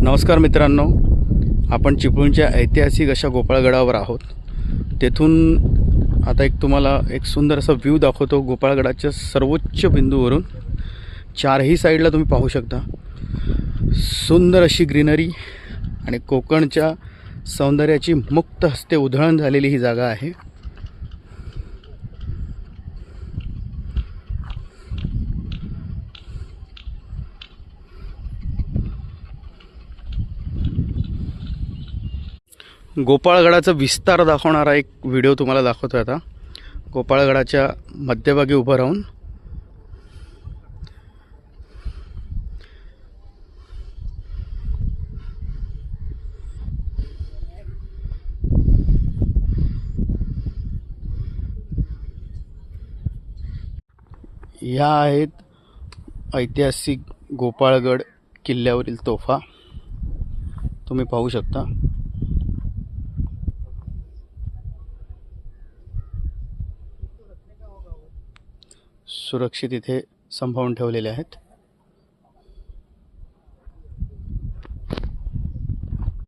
नमस्कार मित्रांनो, आपण चिपळूणच्या ऐतिहासिक अशा गोपाळगडावर आहोत। तेथून आता तुम्हाला एक सुंदर असा व्ह्यू दाखवतो। गोपाळगडाच्या सर्वोच्च बिंदूवरून चारही साईडला तुम्ही पाहू शकता सुंदर अशी ग्रीनरी आणि कोकणच्या सौंदर्याची मुक्त हस्ते उधळण झालेली ही जागा आहे। गोपाळगडाचा विस्तार दाखवणारा एक व्हिडिओ तुम्हाला दाखवतोय। आता गोपाळगडाच्या मध्यभागी उभं राहून या आहेत ऐतिहासिक गोपाळगड किल्ल्यावरील तोफा, तुम्ही पाहू शकता। सुरक्षित इथे संभाळून ठेवलेले आहेत।